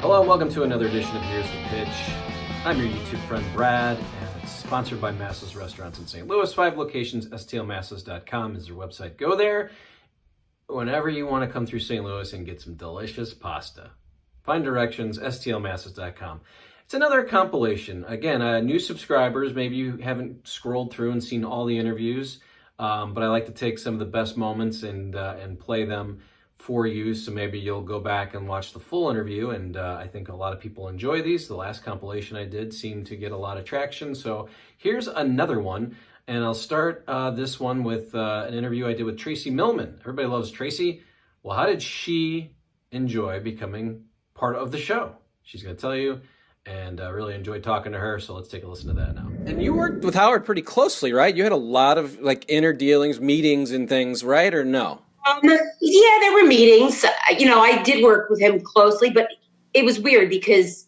Hello and welcome to another edition of Here's the Pitch. I'm your YouTube friend Brad, and it's sponsored by Massa's Restaurants in St. Louis. 5 locations, stlmasses.com is their website. Go there whenever you want to come through St. Louis and get some delicious pasta. Find directions, stlmasses.com. It's another compilation. Again, new subscribers, maybe you haven't scrolled through and seen all the interviews, but I like to take some of the best moments and play them for you, so maybe you'll go back and watch the full interview, and I think a lot of people enjoy these. The last compilation I did seemed to get a lot of traction, so here's another one, and I'll start this one with an interview I did with Tracey Millman. Everybody loves Tracey. Well, how did she enjoy becoming part of the show? She's going to tell you, and I really enjoyed talking to her, so let's take a listen to that now. And you worked with Howard pretty closely, right? You had a lot of like inner dealings, meetings and things, right, or no? Yeah, there were meetings. I did work with him closely, but it was weird because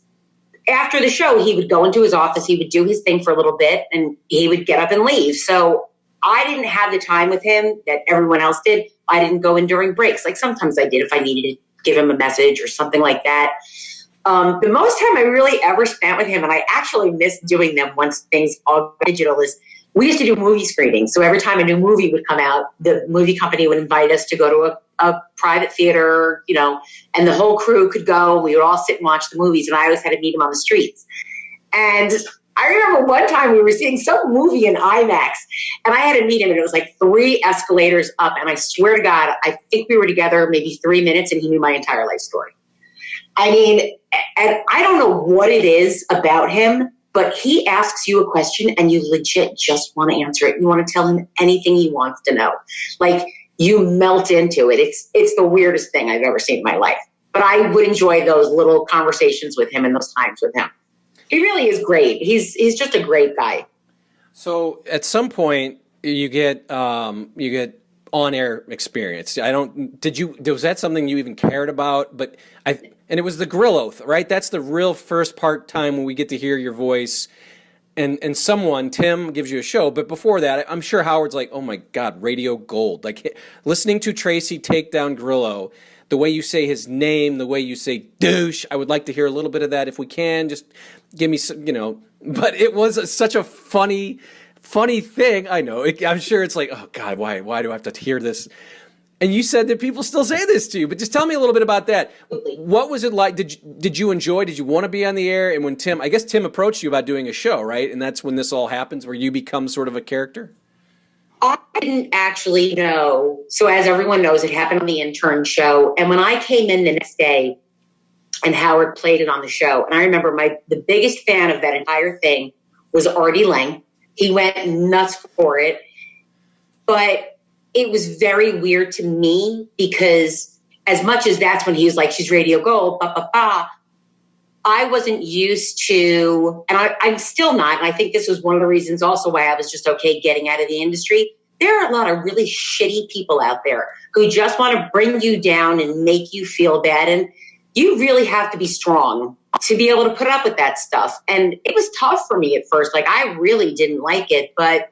after the show, he would go into his office, he would do his thing for a little bit, and he would get up and leave. So I didn't have the time with him that everyone else did. I didn't go in during breaks. Like sometimes I did if I needed to give him a message or something like that. The most time I really ever spent with him, and I actually miss doing them once things all digital, is we used to do movie screenings. So every time a new movie would come out, the movie company would invite us to go to a private theater, and the whole crew could go. We would all sit and watch the movies, and I always had to meet him on the streets. And I remember one time we were seeing some movie in IMAX, and I had to meet him, and it was like 3 escalators up. And I swear to God, I think we were together maybe 3 minutes, and he knew my entire life story. I mean, and I don't know what it is about him, but he asks you a question and you legit just want to answer it. You want to tell him anything he wants to know. Like you melt into it. It's the weirdest thing I've ever seen in my life. But I would enjoy those little conversations with him and those times with him. He really is great. He's just a great guy. So at some point you get on-air experience. Was that something you even cared about? And it was the grill oath, right? That's the real first time when we get to hear your voice and Tim gives you a show. But before that, I'm sure Howard's like, oh my God, radio gold. Like listening to Tracey take down Grillo, the way you say his name, the way you say douche, I would like to hear a little bit of that if we can. Just give me some, but it was such a funny thing. I know. I'm sure it's like, oh God, why do I have to hear this? And you said that people still say this to you, but just tell me a little bit about that. What was it like? Did you enjoy? Did you want to be on the air? And when Tim approached you about doing a show, right? And that's when this all happens, where you become sort of a character? I didn't actually know. So as everyone knows, it happened on the intern show. And when I came in the next day and Howard played it on the show, and I remember the biggest fan of that entire thing was Artie Lange. He went nuts for it. But it was very weird to me because as much as that's when he was like, she's radio gold, I wasn't used to, and I'm still not, and I think this was one of the reasons also why I was just okay getting out of the industry. There are a lot of really shitty people out there who just want to bring you down and make you feel bad. And you really have to be strong to be able to put up with that stuff. And it was tough for me at first. Like I really didn't like it, but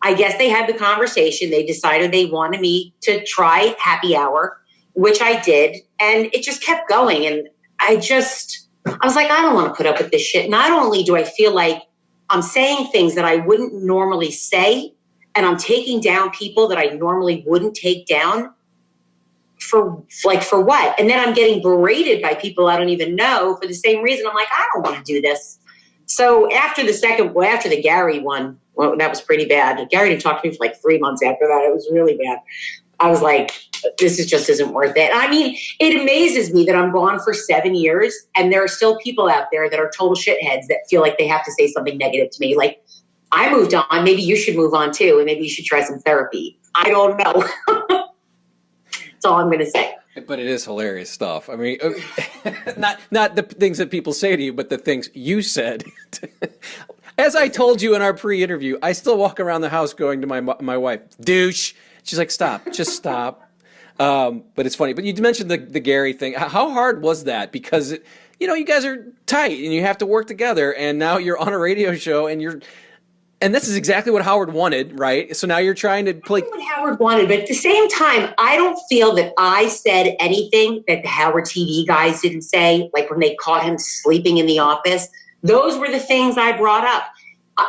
I guess they had the conversation. They decided they wanted me to try happy hour, which I did. And it just kept going. And I was like, I don't want to put up with this shit. Not only do I feel like I'm saying things that I wouldn't normally say, and I'm taking down people that I normally wouldn't take down for what? And then I'm getting berated by people I don't even know for the same reason. I'm like, I don't want to do this. So after the Gary one, well, that was pretty bad. Gary didn't talk to me for like 3 months after that. It was really bad. I was like, this just isn't worth it. I mean, it amazes me that I'm gone for 7 years and there are still people out there that are total shitheads that feel like they have to say something negative to me. Like, I moved on. Maybe you should move on too. And maybe you should try some therapy. I don't know. That's all I'm going to say. But it is hilarious stuff. I mean, not the things that people say to you, but the things you said. As I told you in our pre-interview, I still walk around the house going to my wife, douche. She's like, stop, just stop. But it's funny. But you mentioned the Gary thing. How hard was that? Because, you guys are tight and you have to work together. And now you're on a radio show and And this is exactly what Howard wanted, right? So now you're trying to play. What Howard wanted, but at the same time, I don't feel that I said anything that the Howard TV guys didn't say, like when they caught him sleeping in the office. Those were the things I brought up.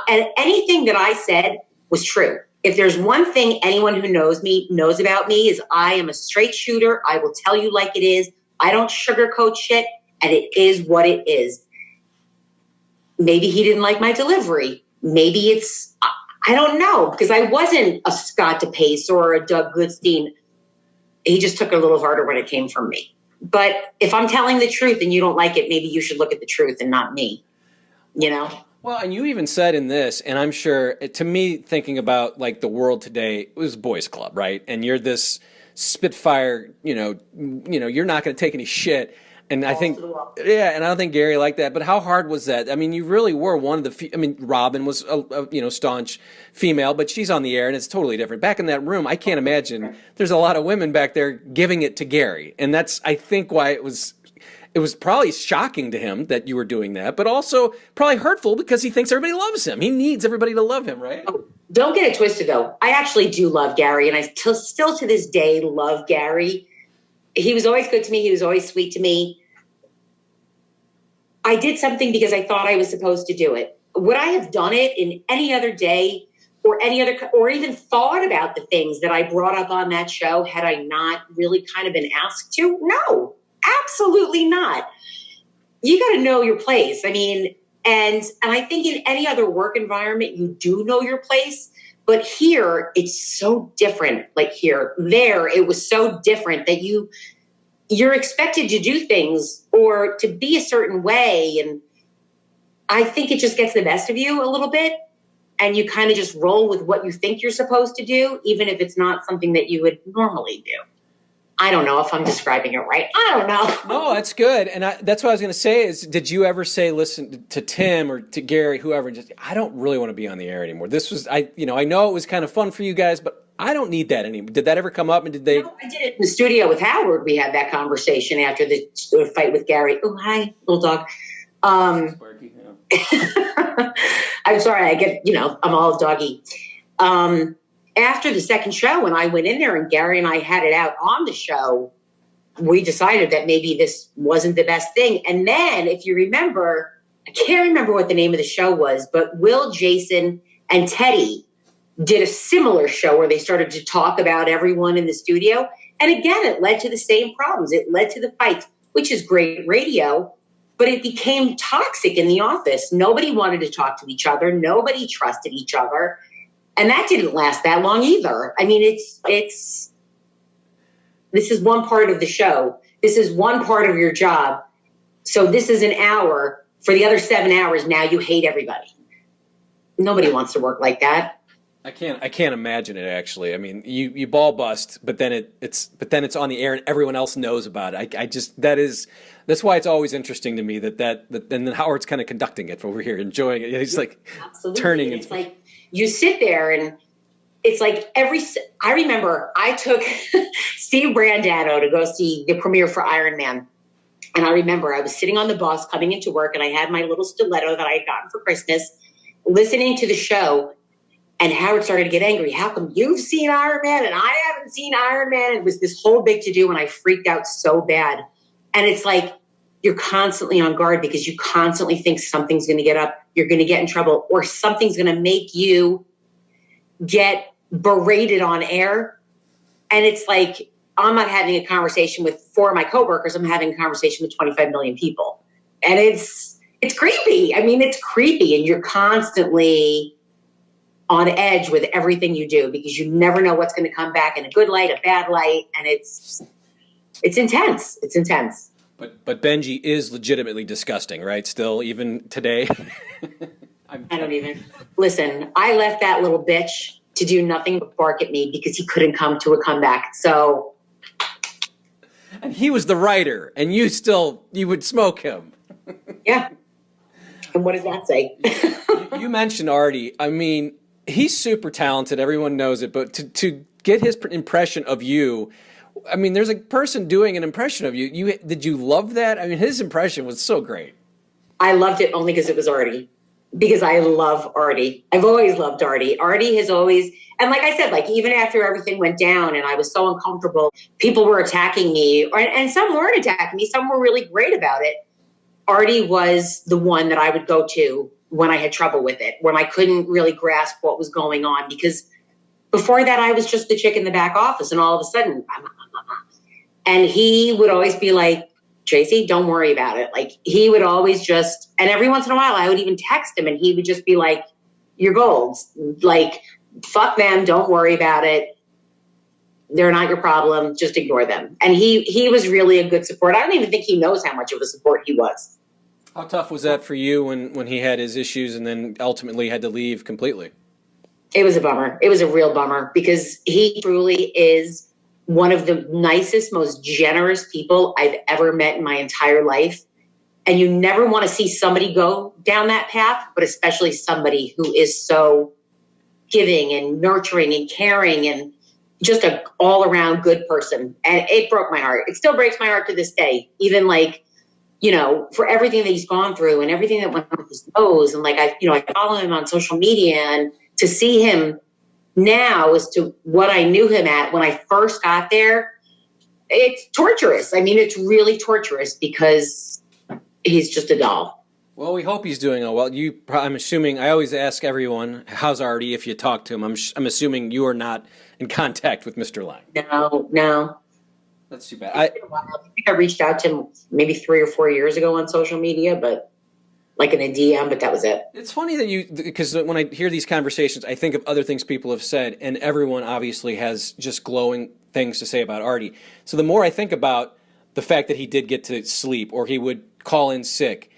And anything that I said was true. If there's one thing anyone who knows me knows about me is I am a straight shooter. I will tell you like it is. I don't sugarcoat shit, and it is what it is. Maybe he didn't like my delivery. Maybe it's, I don't know, because I wasn't a Scott DePace or a Doug Goodstein. He just took it a little harder when it came from me. But if I'm telling the truth and you don't like it, maybe you should look at the truth and not me, you know? Well, and you even said in this, and I'm sure, to me, thinking about like the world today, it was boys club, right? And you're this Spitfire, you're not going to take any shit. And I think, yeah, and I don't think Gary liked that. But how hard was that? I mean, you really were one of the. Robin was a staunch female, but she's on the air, and it's totally different. Back in that room, I can't imagine there's a lot of women back there giving it to Gary, and that's I think why it was. It was probably shocking to him that you were doing that, but also probably hurtful because he thinks everybody loves him. He needs everybody to love him, right? Oh, don't get it twisted, though. I actually do love Gary, and I still to this day love Gary. He was always good to me. He was always sweet to me. I did something because I thought I was supposed to do it. Would I have done it in any other day or even thought about the things that I brought up on that show had I not really kind of been asked to? No, absolutely not. You got to know your place. I mean, and I think in any other work environment, you do know your place. But here, it's so different. Like there, it was so different that you're expected to do things or to be a certain way. And I think it just gets the best of you a little bit. And you kind of just roll with what you think you're supposed to do, even if it's not something that you would normally do. I don't know if I'm describing it right. I don't know. No, that's good. And that's what I was going to say is, did you ever say, listen, to Tim or to Gary, whoever, just, I don't really want to be on the air anymore. This was, I know it was kind of fun for you guys, but I don't need that anymore. Did that ever come up? And did they? No, I did it in the studio with Howard. We had that conversation after the fight with Gary. Oh, hi, little dog. Sparky, yeah. I'm sorry. I'm all doggy. After the second show, when I went in there and Gary and I had it out on the show, we decided that maybe this wasn't the best thing. And then, if you remember, I can't remember what the name of the show was, but Will, Jason, and Teddy did a similar show where they started to talk about everyone in the studio. And again, it led to the same problems. It led to the fights, which is great radio, but it became toxic in the office. Nobody wanted to talk to each other. Nobody trusted each other. And that didn't last that long either. I mean, this is one part of the show. This is one part of your job. So this is an hour. For the other 7 hours, now you hate everybody. Nobody wants to work like that. I can't imagine it, actually. I mean, you ball bust, but then it's on the air and everyone else knows about it. That's why it's always interesting to me that and then Howard's kind of conducting it over here, enjoying it. He's like absolutely. Turning. It's like you sit there and it's like I remember I took Steve Brandano to go see the premiere for Iron Man. And I remember I was sitting on the bus coming into work and I had my little stiletto that I had gotten for Christmas, listening to the show. And Howard started to get angry. How come you've seen Iron Man and I haven't seen Iron Man? It was this whole big to-do and I freaked out so bad. And it's like you're constantly on guard because you constantly think something's going to get up, you're going to get in trouble, or something's going to make you get berated on air. And it's like I'm not having a conversation with 4 of my coworkers. I'm having a conversation with 25 million people. And it's creepy. I mean, it's creepy. And you're constantly on edge with everything you do because you never know what's going to come back in a good light, a bad light, and it's intense. It's intense. But Benji is legitimately disgusting, right? Still, even today. I don't even listen. I left that little bitch to do nothing but bark at me because he couldn't come to a comeback. So, and he was the writer, and you would smoke him. Yeah. And what does that say? You mentioned Artie. I mean, he's super talented. Everyone knows it. But to get his impression of you, I mean, there's a person doing an impression of you. Did you love that? I mean, his impression was so great. I loved it only because it was Artie. because I love Artie. I've always loved Artie. Artie has always, and like I said, like even after everything went down and I was so uncomfortable, people were attacking me, and some weren't attacking me. Some were really great about it. Artie was the one that I would go to when I had trouble with it, when I couldn't really grasp what was going on, because before that I was just the chick in the back office, and all of a sudden, and he would always be like, Tracey, don't worry about it. Like he would always just, and every once in a while I would even text him and he would just be like, you're gold. Like, fuck them. Don't worry about it. They're not your problem. Just ignore them. And he was really a good support. I don't even think he knows how much of a support he was. How tough was that for you when he had his issues and then ultimately had to leave completely? It was a bummer. It was a real bummer because he truly is one of the nicest, most generous people I've ever met in my entire life. And you never want to see somebody go down that path, but especially somebody who is so giving and nurturing and caring and just an all-around good person. And it broke my heart. It still breaks my heart to this day. Even like, you know, for everything that he's gone through and everything that went on with his nose. And like, I follow him on social media, and to see him now as to what I knew him at when I first got there, it's torturous. I mean, it's really torturous because he's just a doll. Well, we hope he's doing well. I'm assuming, I always ask everyone, how's Artie if you talk to him? I'm assuming you are not in contact with Mr. Lange. No. That's too bad. I think I reached out to him maybe 3 or 4 years ago on social media, but like in a DM, but that was it. It's funny that because when I hear these conversations, I think of other things people have said, and everyone obviously has just glowing things to say about Artie. So the more I think about the fact that he did get to sleep or he would call in sick,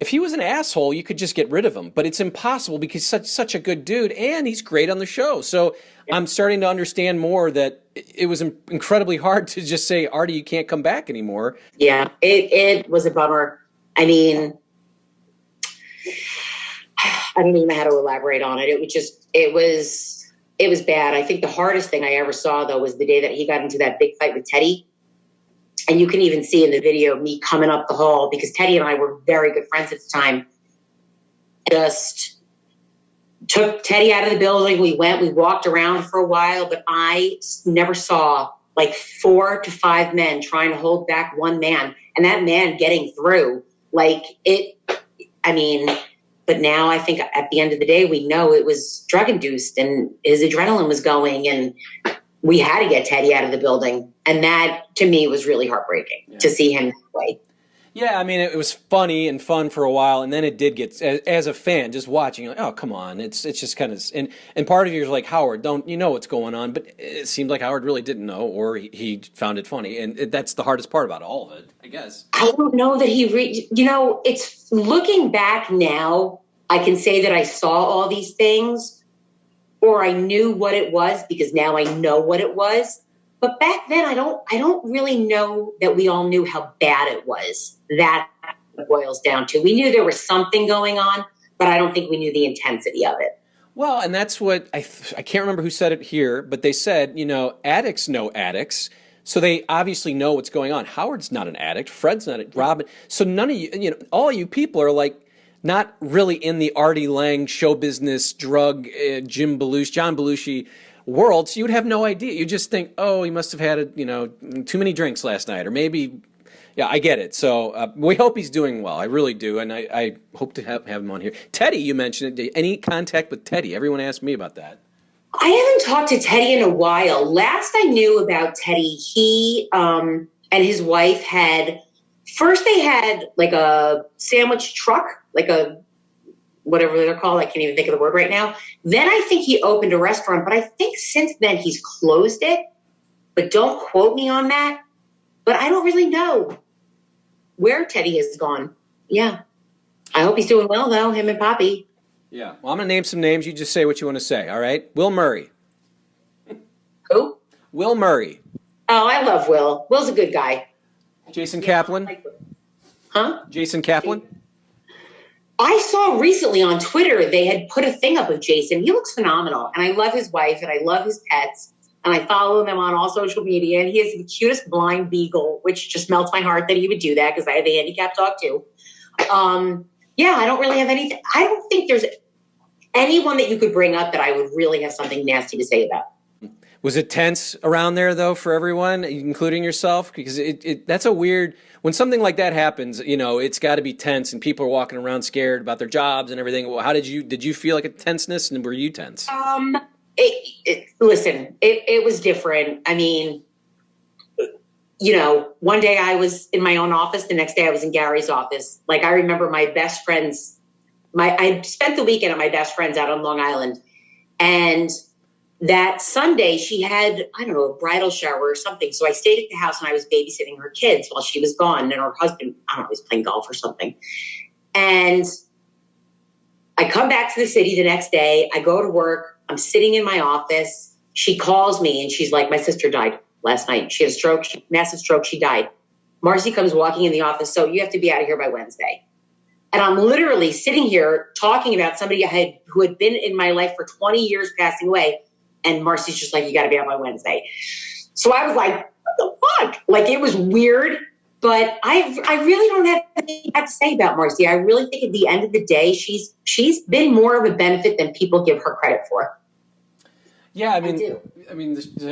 if he was an asshole, you could just get rid of him. But it's impossible because he's such a good dude, and he's great on the show. So yeah. I'm starting to understand more that it was incredibly hard to just say, Artie, you can't come back anymore. Yeah, it was a bummer. I mean, I don't even know how to elaborate on it. It was bad. I think the hardest thing I ever saw, though, was the day that he got into that big fight with Teddy. And you can even see in the video me coming up the hall, because Teddy and I were very good friends at the time. Just took Teddy out of the building. We walked around for a while, but I never saw like 4 to 5 men trying to hold back one man, and that man getting through. Like it, I mean, but now I think at the end of the day, we know it was drug induced and his adrenaline was going, and we had to get Teddy out of the building. And that to me was really heartbreaking to see him that way. Yeah, I mean, it was funny and fun for a while, and then it did get, as a fan, just watching, like, oh, come on, it's just kind of, and part of you is like, Howard, don't you know what's going on? But it seemed like Howard really didn't know, or he found it funny, and that's the hardest part about all of it, I guess. I don't know that it's looking back now, I can say that I saw all these things, or I knew what it was because now I know what it was. But back then, I don't really know that we all knew how bad it was. That boils down to. We knew there was something going on, but I don't think we knew the intensity of it. Well, and that's what I can't remember who said it here, but they said, addicts know addicts, so they obviously know what's going on. Howard's not an addict. Fred's not. Robin. So none of you, all you people are like not really in the Artie Lange show business, drug, John Belushi world, so you would have no idea. You just think, oh, he must have had too many drinks last night, or maybe, yeah, I get it. So we hope he's doing well. I really do, and I hope to have him on here. Teddy, you mentioned it. Any contact with Teddy? Everyone asked me about that. I haven't talked to Teddy in a while. Last I knew about Teddy, he and his wife they had like a sandwich truck, like a whatever they're called. I can't even think of the word right now. Then I think he opened a restaurant, but I think since then he's closed it. But don't quote me on that. But I don't really know where Teddy has gone. Yeah. I hope he's doing well, though, him and Poppy. Yeah. Well, I'm going to name some names. You just say what you want to say, all right? Will Murray. Who? Will Murray. Oh, I love Will. Will's a good guy. Jason Kaplan. Huh? Jason Kaplan. I saw recently on Twitter they had put a thing up of Jason. He looks phenomenal. And I love his wife and I love his pets. And I follow them on all social media. And he has the cutest blind beagle, which just melts my heart that he would do that because I have a handicap dog too. Yeah, I don't really have anything. I don't think there's anyone that you could bring up that I would really have something nasty to say about. Was it tense around there though for everyone, including yourself? Because that's a weird, when something like that happens, you know, it's got to be tense and people are walking around scared about their jobs and everything. Well, how did you feel like a tenseness, and were you tense? Listen, it was different. I mean, you know, one day I was in my own office, the next day I was in Gary's office. Like, I remember my best friends, I spent the weekend at my best friend's out on Long Island, and that Sunday she had, I don't know, a bridal shower or something. So I stayed at the house and I was babysitting her kids while she was gone, and her husband, I don't know, was playing golf or something. And I come back to the city the next day. I go to work. I'm sitting in my office. She calls me and she's like, my sister died last night. She had a stroke, massive stroke. She died. MARCI comes walking in the office. So you have to be out of here by Wednesday. And I'm literally sitting here talking about somebody who had been in my life for 20 years passing away. And MARCI's just like, you got to be out by Wednesday. So I was like, what the fuck? Like, it was weird. But I really don't have anything to say about MARCI. I really think at the end of the day, she's been more of a benefit than people give her credit for. Yeah, I mean,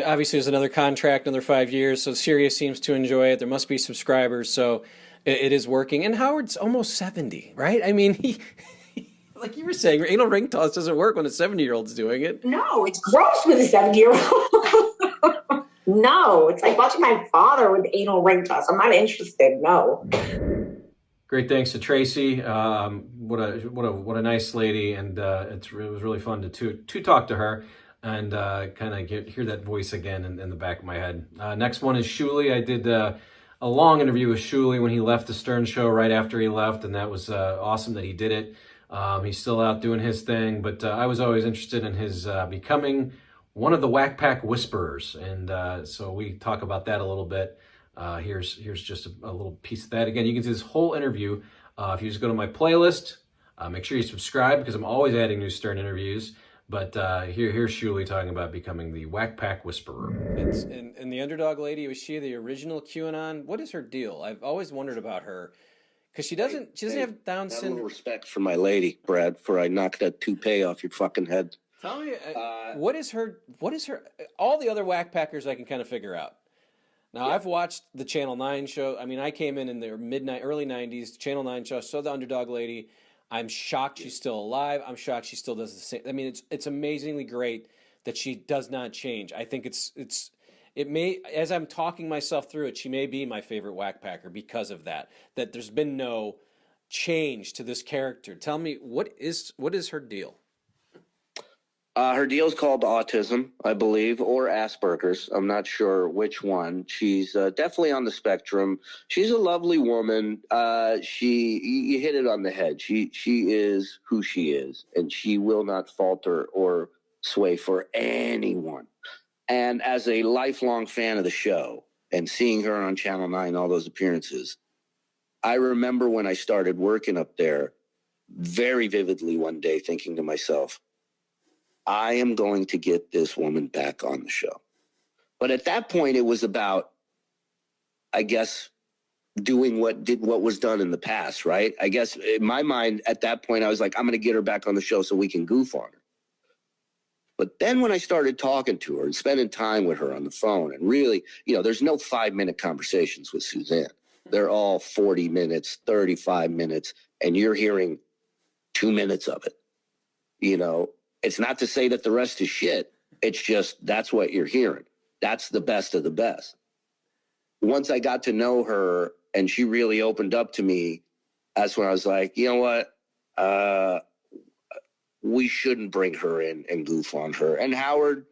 obviously there's another contract, another 5 years. So Sirius seems to enjoy it. There must be subscribers, so it is working. And Howard's almost 70, right? I mean, he like you were saying, anal ring toss doesn't work when a 70-year-old's doing it. No, it's gross with a 70-year-old. No, it's like watching my father with anal ring toss. I'm not interested. No. Great, thanks to Tracey. What a nice lady, and it was really fun to talk to her and kind of hear that voice again in the back of my head. Next one is Shuli. I did a long interview with Shuli when he left the Stern Show right after he left, and that was awesome that he did it. He's still out doing his thing, but I was always interested in his becoming one of the Whack Pack Whisperers, and so we talk about that a little bit. Here's just a little piece of that. Again, you can see this whole interview if you just go to my playlist. Make sure you subscribe because I'm always adding new Stern interviews. But here's Shuli talking about becoming the Whack Pack Whisperer. And the underdog lady, was she the original QAnon? What is her deal? I've always wondered about her. Because she doesn't have Down syndrome. A little respect for my lady, Brad, for I knocked that toupee off your fucking head. Tell me, what is her, all the other Whack Packers I can kind of figure out. Now, yeah. I've watched the Channel 9 show. I mean, I came in the early 90s, Channel 9 show, saw the underdog lady. I'm shocked she's still alive. I'm shocked she still does the same. I mean, it's amazingly great that she does not change. I think it may, as I'm talking myself through it, she may be my favorite Whack Packer because of that there's been no change to this character. Tell me, what is her deal? Her deal is called autism, I believe, or Asperger's. I'm not sure which one. She's definitely on the spectrum. She's a lovely woman. You hit it on the head. She is who she is, and she will not falter or sway for anyone. And as a lifelong fan of the show and seeing her on Channel 9, all those appearances, I remember when I started working up there very vividly one day thinking to myself, I am going to get this woman back on the show. But at that point, it was about, I guess, doing what was done in the past, right? I guess in my mind at that point, I was like, I'm going to get her back on the show so we can goof on her. But then when I started talking to her and spending time with her on the phone and really, there's no 5-minute conversations with Suzanne. They're all 40 minutes, 35 minutes, and you're hearing 2 minutes of it. It's not to say that the rest is shit. It's just that's what you're hearing. That's the best of the best. Once I got to know her and she really opened up to me, that's when I was like, you know what? We shouldn't bring her in and goof on her. And Howard,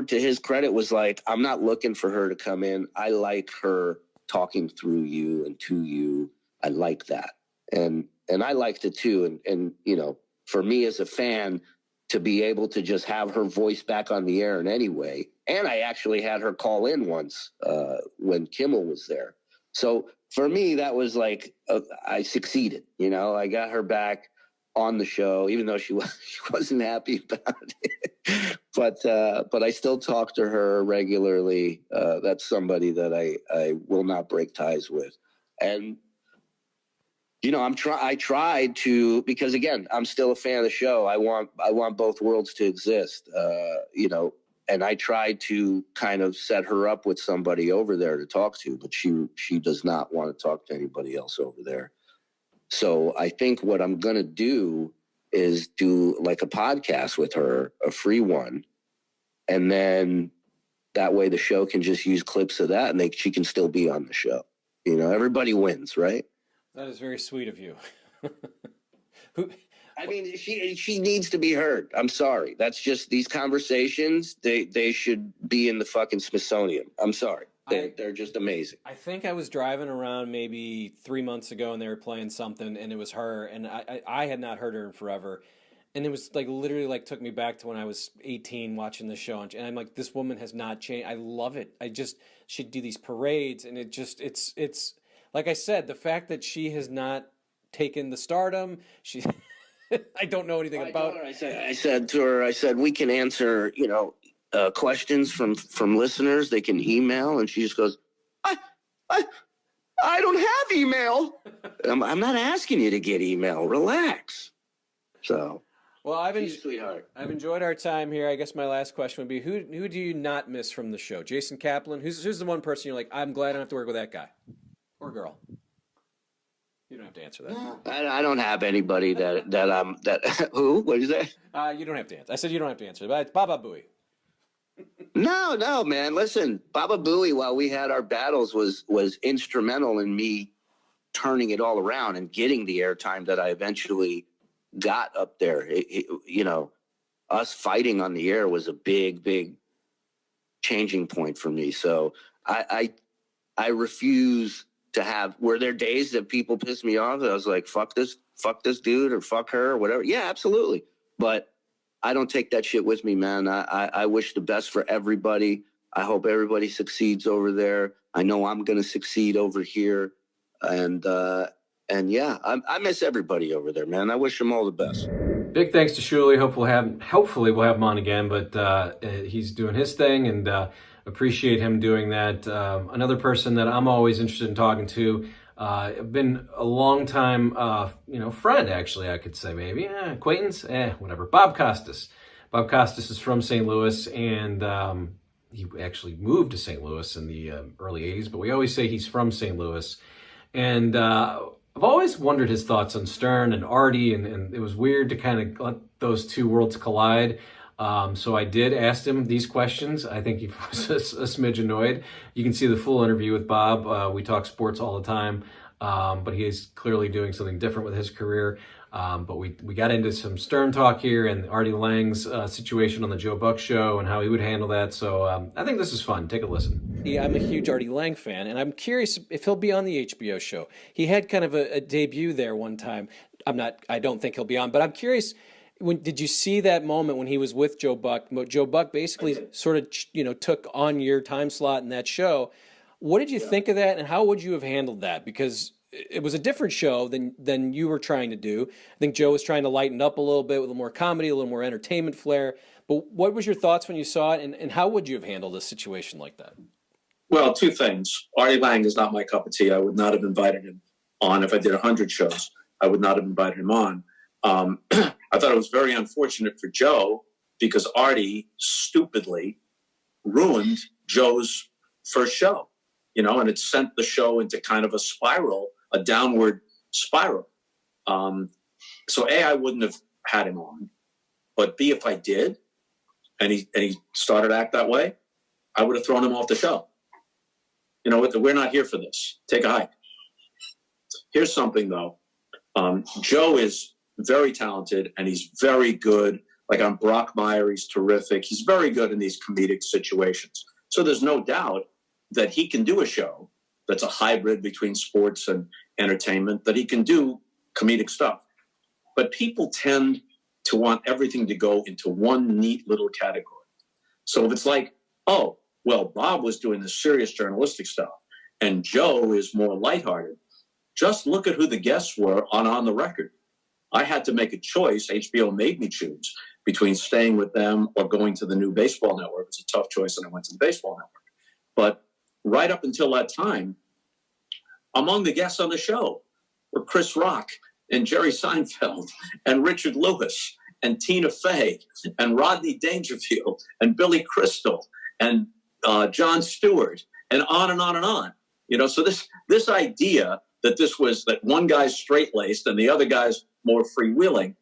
to his credit, was like, I'm not looking for her to come in. I like her talking through you and to you. I like that. And I liked it too. And for me as a fan, to be able to just have her voice back on the air in any way. And I actually had her call in once when Kimmel was there. So for me, that was like, I succeeded. I got her back on the show, even though she wasn't happy about it. But I still talk to her regularly. That's somebody that I will not break ties with. And I tried to, because again, I'm still a fan of the show. I want both worlds to exist, and I tried to kind of set her up with somebody over there to talk to, but she does not want to talk to anybody else over there. So I think what I'm going to do is do like a podcast with her, a free one. And then that way the show can just use clips of that and she can still be on the show. Everybody wins, right? That is very sweet of you. I mean, she needs to be heard. I'm sorry. That's just these conversations. They should be in the fucking Smithsonian. I'm sorry. They're just amazing. I think I was driving around maybe 3 months ago and they were playing something and it was her and I had not heard her in forever. And it was like literally like took me back to when I was 18 watching the show. And I'm like, this woman has not changed. I love it. She'd do these parades and it's like I said, the fact that she has not taken the stardom, I don't know anything about her. I said to her, we can answer, questions from listeners. They can email. And she just goes, I don't have email. I'm not asking you to get email. Relax. So. Well, sweetheart. I've enjoyed our time here. I guess my last question would be, who do you not miss from the show? Jason Kaplan? Who's the one person you're like, I'm glad I don't have to work with that guy or girl? You don't have to answer that. I don't have anybody that who? What did you say? You don't have to answer. I said you don't have to answer, but it's Baba Booey. No, man. Listen, Baba Booey, while we had our battles, was instrumental in me turning it all around and getting the airtime that I eventually got up there. Us fighting on the air was a big changing point for me. So I refuse to have. Were there days that people pissed me off? I was like, fuck this dude or fuck her or whatever. Yeah, absolutely. But I don't take that shit with me, man. I wish the best for everybody. I hope everybody succeeds over there. I know I'm going to succeed over here. And yeah, I miss everybody over there, man. I wish them all the best. Big thanks to Shuli. Hopefully we'll have him on again, but he's doing his thing and appreciate him doing that. Another person that I'm always interested in talking to, been a long time, friend, actually, I could say maybe, acquaintance, whatever. Bob Costas. Bob Costas is from St. Louis, and he actually moved to St. Louis in the early 80s, but we always say he's from St. Louis. And I've always wondered his thoughts on Stern and Artie, and it was weird to kind of let those two worlds collide. So I did ask him these questions. I think he was a smidge annoyed. You can see the full interview with Bob. We talk sports all the time, but he is clearly doing something different with his career. But we got into some Stern talk here and Artie Lange's situation on the Joe Buck show and how he would handle that. So I think this is fun. Take a listen. Yeah, I'm a huge Artie Lange fan, and I'm curious if he'll be on the HBO show. He had kind of a debut there one time. I don't think he'll be on, but I'm curious. Did you see that moment when he was with Joe Buck? Joe Buck basically sort of, took on your time slot in that show. What did you think of that, and how would you have handled that? Because it was a different show than you were trying to do. I think Joe was trying to lighten up a little bit with a little more comedy, a little more entertainment flair. But what was your thoughts when you saw it, and how would you have handled a situation like that? Well, two things. Artie Lange is not my cup of tea. I would not have invited him on. If I did 100 shows, I would not have invited him on. I thought it was very unfortunate for Joe because Artie stupidly ruined Joe's first show, and it sent the show into kind of a downward spiral. So A, I wouldn't have had him on, but B, if I did, and he started to act that way, I would have thrown him off the show. We're not here for this. Take a hike. Here's something though. Joe is very talented and he's very good. Like on Brockmire, he's terrific. He's very good in these comedic situations. So there's no doubt that he can do a show that's a hybrid between sports and entertainment, that he can do comedic stuff. But people tend to want everything to go into one neat little category. So if it's like, oh, well, Bob was doing the serious journalistic stuff and Joe is more lighthearted, just look at who the guests were on the record. I had to make a choice. HBO made me choose between staying with them or going to the new baseball network. It's a tough choice, and I went to the baseball network. But right up until that time, among the guests on the show, were Chris Rock and Jerry Seinfeld and Richard Lewis and Tina Fey and Rodney Dangerfield and Billy Crystal and Jon Stewart and on and on and on. You know, so this idea that one guy's straight-laced and the other guy's more freewheeling,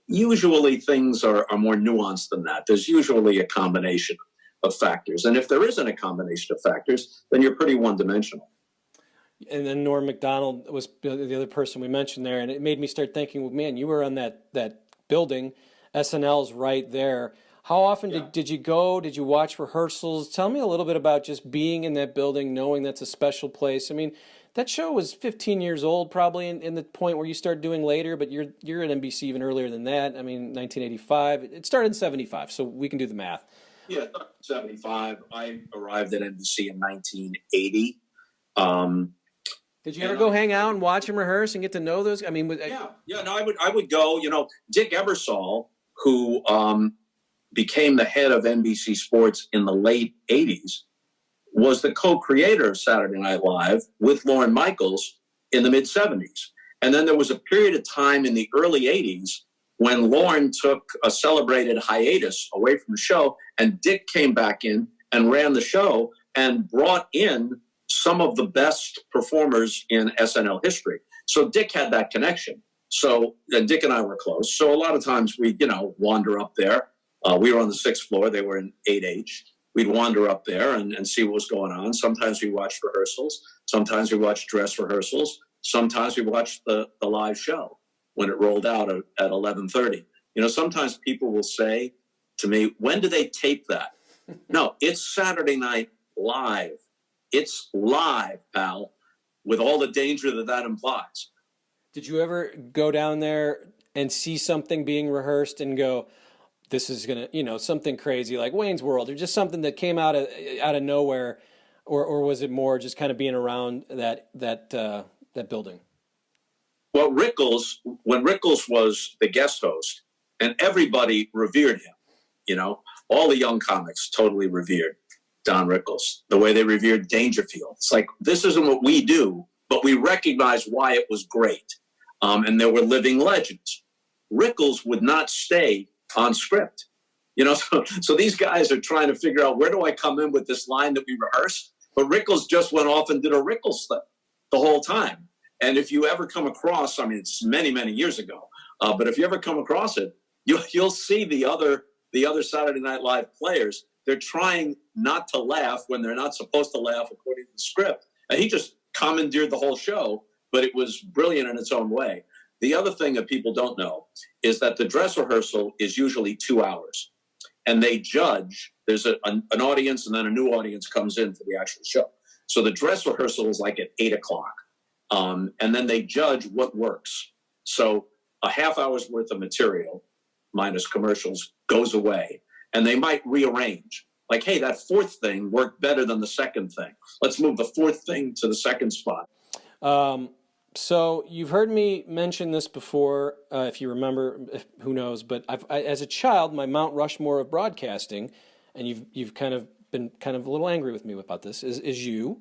usually things are more nuanced than that. There's usually a combination of factors. And if there isn't a combination of factors, then you're pretty one-dimensional. And then Norm Macdonald was the other person we mentioned there, and it made me start thinking, well, man, you were on that building. SNL's right there. How often did you go? Did you watch rehearsals? Tell me a little bit about just being in that building, knowing that's a special place. I mean, that show was 15 years old probably in the point where you started doing later, but you're at NBC even earlier than that. I mean, 1985. It started in 75, so we can do the math. Yeah, 75. I arrived at NBC in 1980. Did you ever go hang out and watch them rehearse and get to know those? I mean, no, I would go. You know, Dick Ebersol, who became the head of NBC Sports in the late 80s, was the co-creator of Saturday Night Live with Lorne Michaels in the mid-70s. And then there was a period of time in the early 80s when Lorne took a celebrated hiatus away from the show, and Dick came back in and ran the show and brought in some of the best performers in SNL history. So Dick had that connection. So Dick and I were close. So a lot of times we'd, wander up there. We were on the 6th floor. They were in 8H. We'd wander up there and see what was going on. Sometimes we watched rehearsals. Sometimes we watched dress rehearsals. Sometimes we watched the live show when it rolled out at 11:30. Sometimes people will say to me, when do they tape that? No, it's Saturday Night Live. It's live, pal, with all the danger that implies. Did you ever go down there and see something being rehearsed and go, this is going to, something crazy like Wayne's World, or just something that came out of nowhere, or was it more just kind of being around that building? Well, when Rickles was the guest host, and everybody revered him, all the young comics totally revered Don Rickles, the way they revered Dangerfield. It's like, this isn't what we do, but we recognize why it was great. And there were living legends. Rickles would not stay on script. So these guys are trying to figure out, where do I come in with this line that we rehearsed? But Rickles just went off and did a Rickles thing the whole time. And if you ever come across, I mean, it's many, many years ago, but if you ever come across it, you'll see the other Saturday Night Live players. They're trying not to laugh when they're not supposed to laugh according to the script. And he just commandeered the whole show, but it was brilliant in its own way. The other thing that people don't know is that the dress rehearsal is usually 2 hours. And they judge, there's an audience, and then a new audience comes in for the actual show. So the dress rehearsal is like at 8 o'clock. And then they judge what works. So a half hour's worth of material, minus commercials, goes away. And they might rearrange. Like, hey, that fourth thing worked better than the second thing. Let's move the fourth thing to the second spot. So you've heard me mention this before, if you remember, who knows, but as a child, my Mount Rushmore of broadcasting, and you've kind of been a little angry with me about this, is you.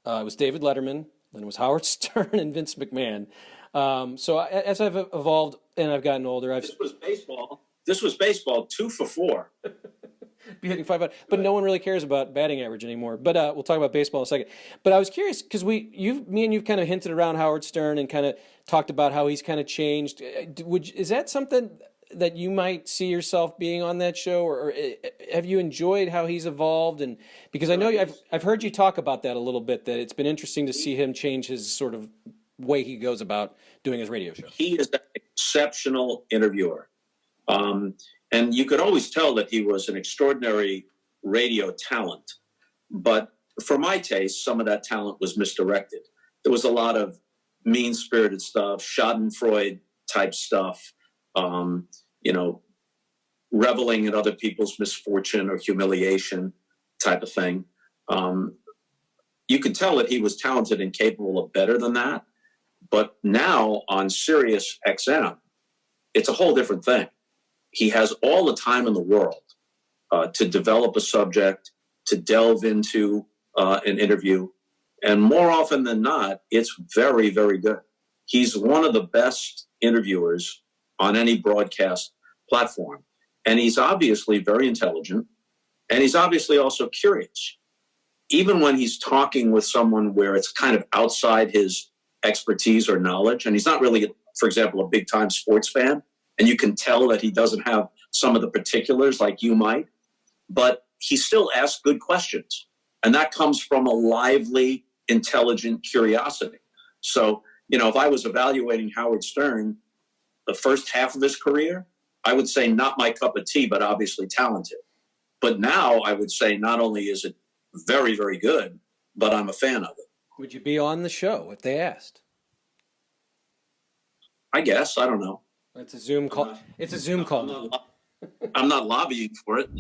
It was David Letterman, then it was Howard Stern and Vince McMahon. So as I've evolved and I've gotten older, This was baseball 2 for 4. Be hitting 500, but no one really cares about batting average anymore. But we'll talk about baseball in a second. But I was curious because me and you've kind of hinted around Howard Stern and kind of talked about how he's kind of changed. Is that something that you might see yourself being on that show, or have you enjoyed how he's evolved? And because I know I've heard you talk about that a little bit, that it's been interesting to see him change his sort of way he goes about doing his radio show. He is an exceptional interviewer. And you could always tell that he was an extraordinary radio talent. But for my taste, some of that talent was misdirected. There was a lot of mean-spirited stuff, schadenfreude type stuff, reveling in other people's misfortune or humiliation type of thing. You could tell that he was talented and capable of better than that. But now on Sirius XM, it's a whole different thing. He has all the time in the world to develop a subject, to delve into an interview. And more often than not, it's very, very good. He's one of the best interviewers on any broadcast platform. And he's obviously very intelligent, and he's obviously also curious. Even when he's talking with someone where it's kind of outside his expertise or knowledge, and he's not really, for example, a big-time sports fan, and you can tell that he doesn't have some of the particulars like you might, but he still asks good questions. And that comes from a lively, intelligent curiosity. So, if I was evaluating Howard Stern, the first half of his career, I would say not my cup of tea, but obviously talented. But now I would say not only is it very, very good, but I'm a fan of it. Would you be on the show if they asked? I guess. I don't know. It's a Zoom call. It's a Zoom call. I'm not lobbying for it.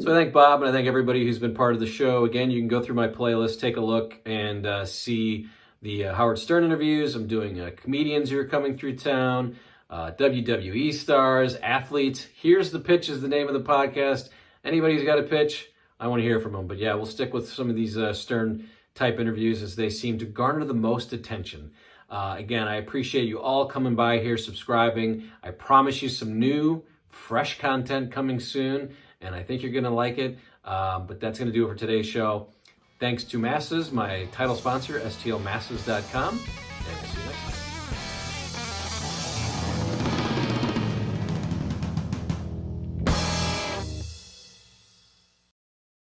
So I thank Bob, and I thank everybody who's been part of the show. Again, you can go through my playlist, take a look, and see the Howard Stern interviews. I'm doing comedians who are coming through town, WWE stars, athletes. Here's the Pitch is the name of the podcast. Anybody who's got a pitch, I want to hear from them. But yeah, we'll stick with some of these Stern-type interviews as they seem to garner the most attention. Again, I appreciate you all coming by here, subscribing. I promise you some new, fresh content coming soon, and I think you're going to like it. But that's going to do it for today's show. Thanks to Masses, my title sponsor, stlmasses.com.